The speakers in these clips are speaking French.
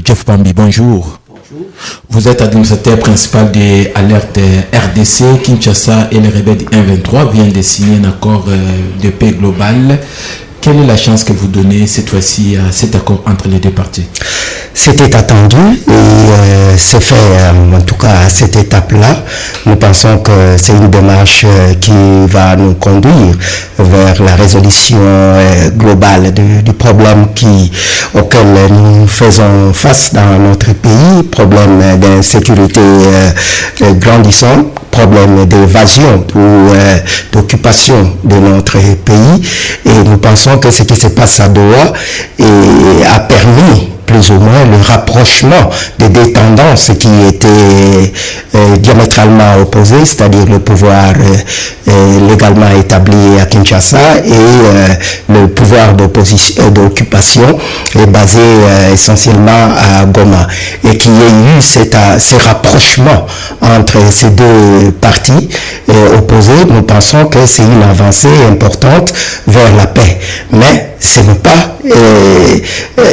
Jeff Bambi, bonjour. Bonjour. Vous êtes administrateur principal de Alerte RDC. Kinshasa et les rebelles du 1-23 viennent de signer un accord de paix global. Quelle est la chance que vous donnez cette fois-ci à cet accord entre les deux parties? C'était attendu et c'est fait, en tout cas à cette étape-là. Nous pensons que c'est une démarche qui va nous conduire vers la résolution globale du problème auquel nous faisons face dans notre pays, problème d'insécurité grandissant, problème d'évasion ou d'occupation de notre pays. Et nous pensons que ce qui se passe à Doha a permis plus ou moins le rapprochement des deux tendances qui étaient diamétralement opposées, c'est-à-dire le pouvoir légalement établi à Kinshasa et le pouvoir d'occupation basé essentiellement à Goma, et qu'il y ait eu ce rapprochement entre ces deux parties opposées. Nous pensons que c'est une avancée importante vers la paix, mais ce n'est pas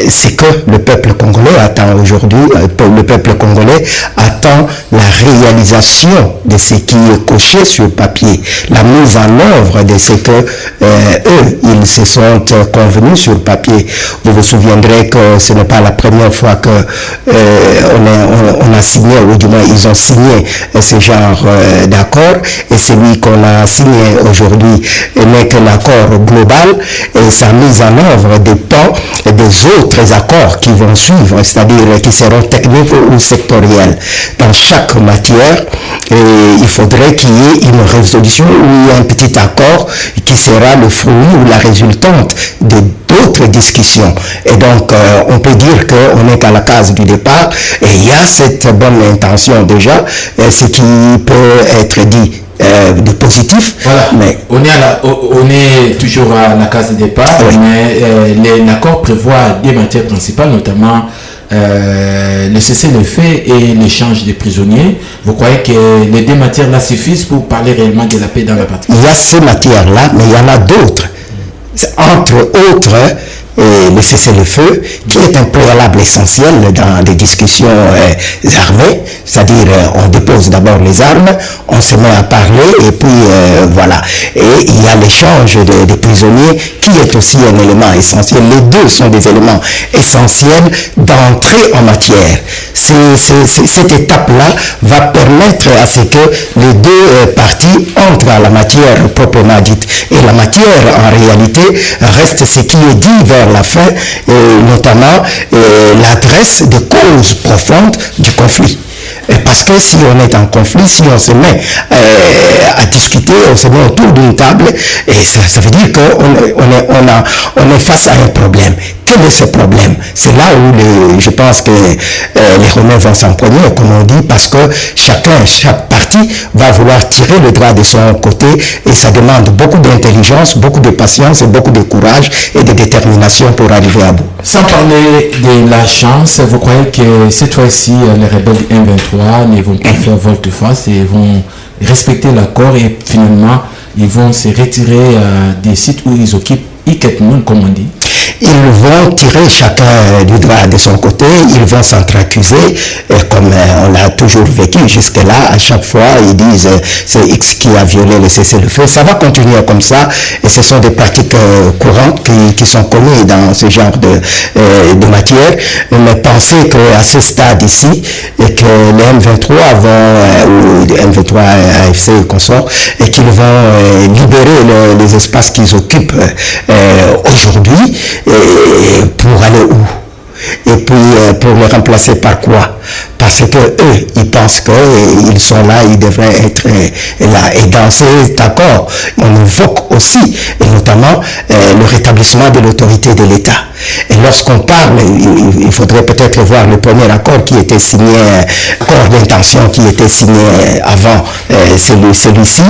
ce que le peuple congolais attend aujourd'hui. Le peuple congolais attend la réalisation de ce qui est coché sur papier, la mise en œuvre de ce que eux, ils se sont convenus sur papier. Vous vous souviendrez que ce n'est pas la première fois que on a signé, ou du moins ils ont signé ce genre d'accord, et celui qu'on a signé aujourd'hui n'est qu'un accord global, et sa mise en œuvre dépend des autres accords qui vont suivre, c'est-à-dire qui seront techniques ou sectoriels. Dans chaque matière, il faudrait qu'il y ait une résolution ou un petit accord qui sera le fruit ou la résultante de d'autres discussions. Et donc, on peut dire qu'on est à la case du départ, et il y a cette bonne intention déjà, ce qui peut être dit de positif. Voilà. Mais on est toujours à la case de départ, oui. Mais l'accord prévoit des matières principales, notamment le cessez-le-feu et l'échange des prisonniers. Vous croyez que les deux matières-là suffisent pour parler réellement de la paix dans la partie? Il y a ces matières-là, mais il y en a d'autres. Entre autres, le cessez-le-feu, qui est un préalable essentiel dans des discussions armées, c'est-à-dire on dépose d'abord les armes, on se met à parler, et puis voilà. Et il y a l'échange des prisonniers, qui est aussi un élément essentiel. Les deux sont des éléments essentiels d'entrée en matière. Cette étape-là va permettre à ce que les deux parties entrent à la matière proprement dite. Et la matière, en réalité, reste ce qui est dit vers la fin, notamment l'adresse des causes profondes du conflit. Parce que si on est en conflit, si on se met à discuter, on se met autour d'une table, et ça veut dire qu'on est face à un problème. Quel est ce problème? C'est là où je pense que les Romains vont s'empoigner, comme on dit, parce que chaque partie va vouloir tirer le droit de son côté, et ça demande beaucoup d'intelligence, beaucoup de patience et beaucoup de courage et de détermination pour arriver à bout. Sans parler de la chance, vous croyez que cette fois-ci, les rebelles du 1-23 ne vont pas faire volte-face et vont respecter l'accord, et finalement, ils vont se retirer des sites où ils occupent Iketmoun, comme on dit? Ils vont tirer chacun du droit de son côté, ils vont s'entre-accuser, comme on l'a toujours vécu jusque-là. À chaque fois, ils disent c'est X qui a violé le cessez-le-feu. Ça va continuer comme ça, et ce sont des pratiques courantes qui sont connues dans ce genre de matière. Mais pensez qu'à ce stade ici, et que les M23 ou les M23 AFC et consorts, et qu'ils vont libérer les espaces qu'ils occupent aujourd'hui, pour aller où? Et puis pour les remplacer par quoi? Parce que eux, ils pensent qu'ils sont là, ils devraient être là. Et dans cet accord, on évoque aussi, et notamment, le rétablissement de l'autorité de l'État. Et lorsqu'on parle, il faudrait peut-être voir le premier accord qui était signé, accord d'intention qui était signé avant celui-ci.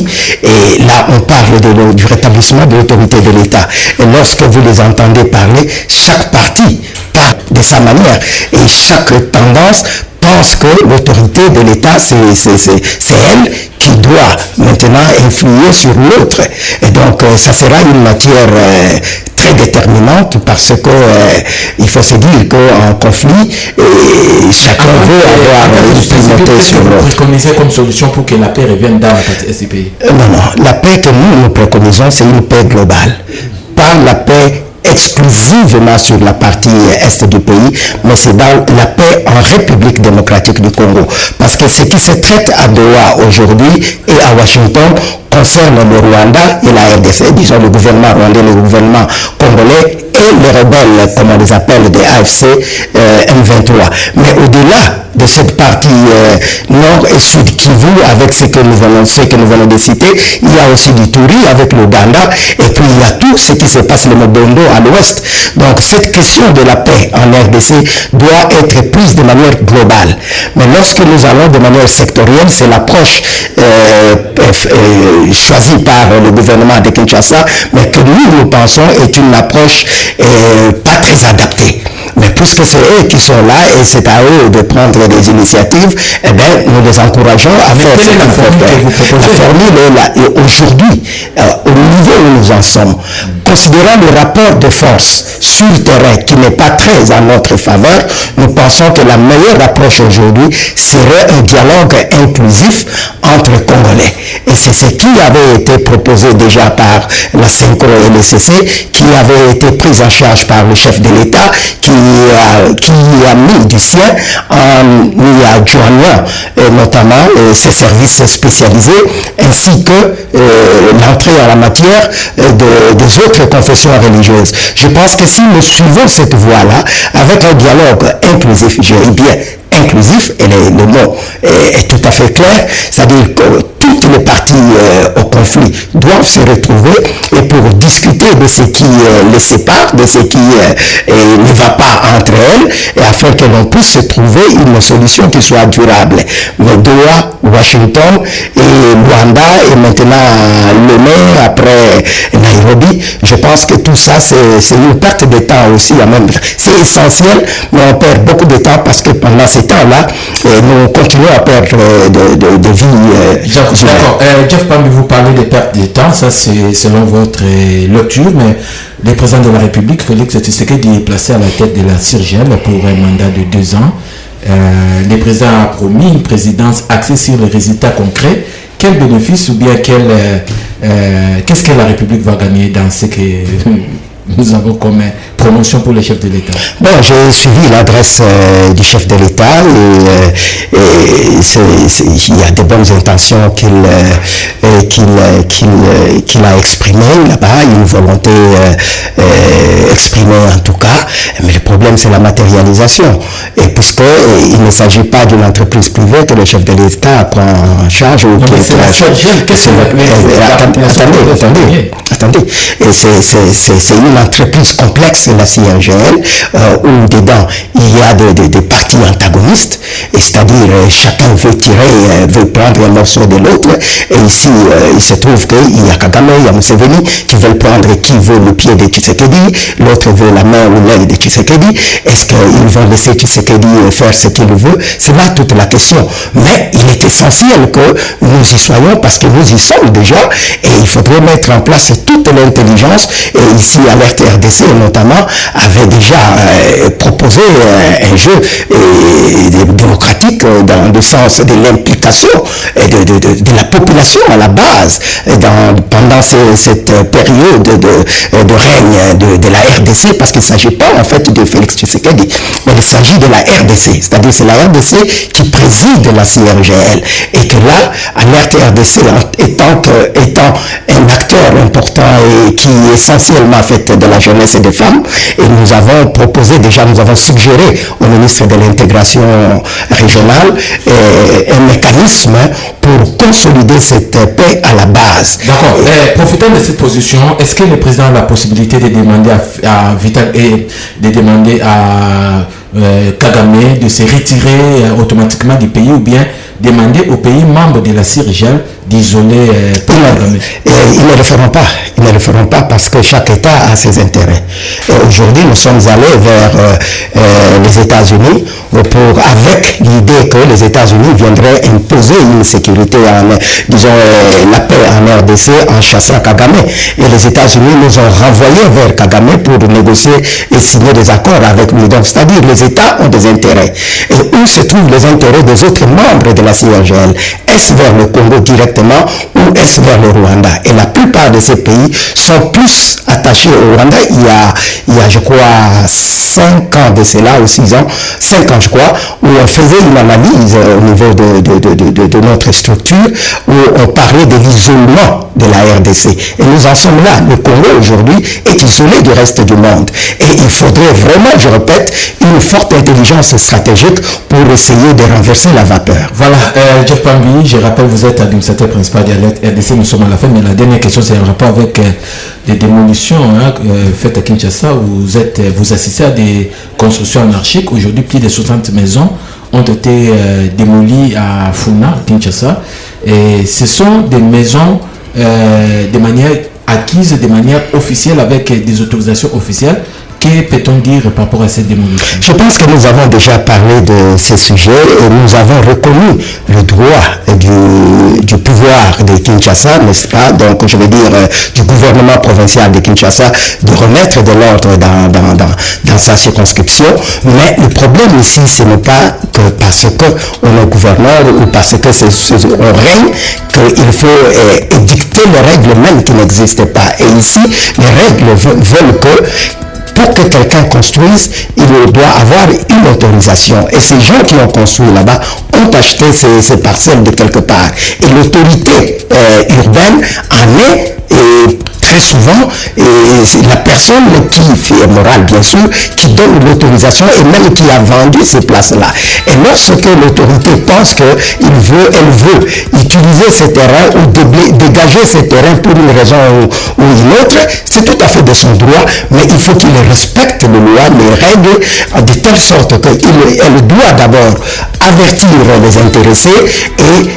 Et là, on parle du rétablissement de l'autorité de l'État. Et lorsque vous les entendez parler, chaque parti parle de sa manière, et chaque tendance pense que l'autorité de l'État, c'est elle qui doit maintenant influer sur l'autre. Et donc, ça sera une matière très déterminante parce que il faut se dire qu'en conflit, chacun veut avoir une primauté sur l'autre. Vous préconisez comme solution pour que la paix revienne dans la partie SCPI? Non. La paix que nous préconisons, c'est une paix globale. Pas la paix exclusivement sur la partie est du pays, mais c'est dans la paix en République démocratique du Congo. Parce que ce qui se traite à Doha aujourd'hui et à Washington concerne le Rwanda et la RDC, disons le gouvernement rwandais, le gouvernement congolais et les rebelles, comme on les appelle, des AFC M23. Mais au-delà de cette partie nord et sud Kivu, avec ce que nous venons de citer, il y a aussi du Touri avec l'Ouganda, et puis il y a tout ce qui se passe le Mobondo à l'ouest. Donc cette question de la paix en RDC doit être prise de manière globale. Mais lorsque nous allons de manière sectorielle, c'est l'approche choisie par le gouvernement de Kinshasa, mais que nous pensons est une approche pas très adaptée. Mais puisque c'est eux qui sont là et c'est à eux de prendre des initiatives, eh bien, nous les encourageons à faire ce qu'ils faut faire. La formule est là. Et aujourd'hui, au niveau où nous en sommes, considérant le rapport de force sur le terrain qui n'est pas très en notre faveur, nous pensons que la meilleure approche aujourd'hui serait un dialogue inclusif entre Congolais. Et c'est ce qui avait été proposé déjà par la Synchro et le CC, qui avait été pris en charge par le chef de l'État, qui a mis du sien en y adjoignant notamment ses services spécialisés, ainsi que l'entrée en la matière des autres confessions religieuses. Je pense que si nous suivons cette voie-là, avec un dialogue inclusif, je dis bien inclusif, et le mot est tout à fait clair, c'est-à-dire que toutes les parties au conflit doivent se retrouver et pour discuter de ce qui les sépare, de ce qui ne va pas entre elles, et afin que l'on puisse se trouver une solution qui soit durable. Mais Doha, Washington et Luanda et maintenant Lomé après Nairobi, je pense que tout ça c'est une perte de temps aussi en même temps. C'est essentiel, mais on perd beaucoup de temps parce que pendant ces temps-là, nous continuons à perdre de vie. D'accord. Jeff Pambi, vous parlez des pertes de temps, ça c'est selon votre lecture, mais le président de la République, Félix Tshisekedi, est placé à la tête de la CIRGL pour un mandat de 2 ans. Le président a promis une présidence axée sur les résultats concrets. Quel bénéfice ou bien qu'est-ce que la République va gagner dans ce que nous avons comme promotion pour les chefs de l'État? Bon, j'ai suivi l'adresse du chef de l'État et il y a de bonnes intentions qu'il a exprimées là-bas, une volonté exprimée en tout cas, mais le problème c'est la matérialisation. Et puisqu'il ne s'agit pas d'une entreprise privée que le chef de l'État prend en charge ou qui est la charge. Attendez. Et c'est une entreprise complexe, la CIRGL, où dedans il y a des partis antagonistes, et c'est-à-dire chacun veut prendre un morceau de l'autre, et ici il se trouve qu'il y a Kagame, il y a Museveni qui veulent prendre qui veut le pied de Tshisekedi, l'autre veut la main ou l'œil de Tshisekedi. Est-ce qu'ils vont laisser Tshisekedi faire ce qu'il veut? C'est là toute la question. Mais il est essentiel que nous y soyons parce que nous y sommes déjà, et il faudrait mettre en place toute l'intelligence, et ici Alerte RDC notamment avait déjà proposé un jeu démocratique dans le sens de l'implication de la population à la base pendant cette période de règne de la RDC, parce qu'il ne s'agit pas en fait de Félix Tshisekedi, mais il s'agit de la RDC, c'est-à-dire c'est la RDC qui préside la CIRGL, et que là, Alerte RDC étant un acteur important et qui est essentiellement fait de la jeunesse et des femmes, et nous avons proposé déjà, nous avons suggéré au ministre de l'intégration régionale un mécanisme pour consolider cette paix à la base. D'accord. Profitant de cette position, est-ce que le président a la possibilité de demander à Vital et de demander à Kagame de se retirer automatiquement du pays, ou bien demander aux pays membres de la CIRGL d'isoler ils ne le feront pas. Ils ne le feront pas parce que chaque État a ses intérêts. Et aujourd'hui, nous sommes allés vers les États-Unis avec l'idée que les États-Unis viendraient imposer une sécurité, la paix en RDC en chassant Kagame. Et les États-Unis nous ont renvoyés vers Kagame pour négocier et signer des accords avec lui. Donc, c'est-à-dire les États ont des intérêts. Et où se trouvent les intérêts des autres membres de la CIRGL? Est-ce vers le Congo directement ou est-ce vers le Rwanda? Et la plupart de ces pays sont plus attachés au Rwanda. Il y a je crois 5 ans de cela, ou 6 ans, 5 ans je crois, où on faisait une analyse au niveau de notre structure, où on parlait de l'isolement de la RDC. Et nous en sommes là. Le Congo aujourd'hui est isolé du reste du monde. Et il faudrait vraiment, je répète, une forte intelligence stratégique pour essayer de renverser la vapeur. Voilà, Jeff Pambi, je rappelle, vous êtes administrateur principal de la RDC, nous sommes à la fin, mais la dernière question, c'est en rapport avec les démolitions faites à Kinshasa. Vous assistez à des constructions anarchiques. Aujourd'hui, plus de 60 maisons ont été démolies à Funa, Kinshasa. Et ce sont des maisons de manière acquise, de manière officielle, avec des autorisations officielles. Que peut-on dire par rapport à cette démolition? Je pense que nous avons déjà parlé de ce sujet et nous avons reconnu le droit du pouvoir de Kinshasa, n'est-ce pas? Donc, je veux dire, du gouvernement provincial de Kinshasa de remettre de l'ordre dans sa circonscription. Mais le problème ici, ce n'est pas que parce qu'on est gouverneur ou parce que on règne, qu'il faut édicter les règles même qui n'existent pas. Et ici, les règles veulent que pour que quelqu'un construise, il doit avoir une autorisation. Et ces gens qui ont construit là-bas ont acheté ces parcelles de quelque part. Et l'autorité urbaine en est très souvent la personne qui est morale, bien sûr, qui donne l'autorisation et même qui a vendu ces places-là. Et lorsque l'autorité pense qu'elle veut utiliser ces terrains ou dégager ces terrains pour une raison ou une autre, c'est tout à fait de son droit, mais il faut qu'il respecte les lois, les règles, de telle sorte qu'elle doit d'abord avertir les intéressés et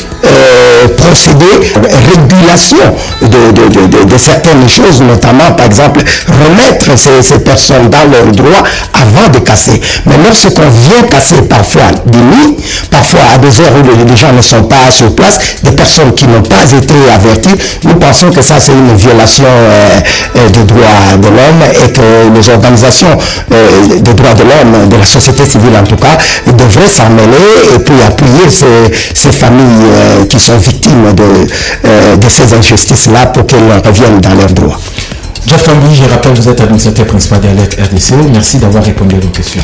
procéder à la régulation de certaines choses, notamment par exemple remettre ces personnes dans leurs droits avant de casser. Mais lorsqu'on vient casser parfois de nuit, parfois à des heures où les gens ne sont pas sur place, des personnes qui n'ont pas été averties, nous pensons que ça c'est une violation des droits de l'homme et que les organisations des droits de l'homme, de la société civile en tout cas, devraient s'en mêler et puis appuyer ces familles qui sont victimes de ces injustices-là pour qu'elles reviennent dans leurs droits. Jeff Pambi, je rappelle, vous êtes administrateur principal de la RDC. Merci d'avoir répondu à nos questions.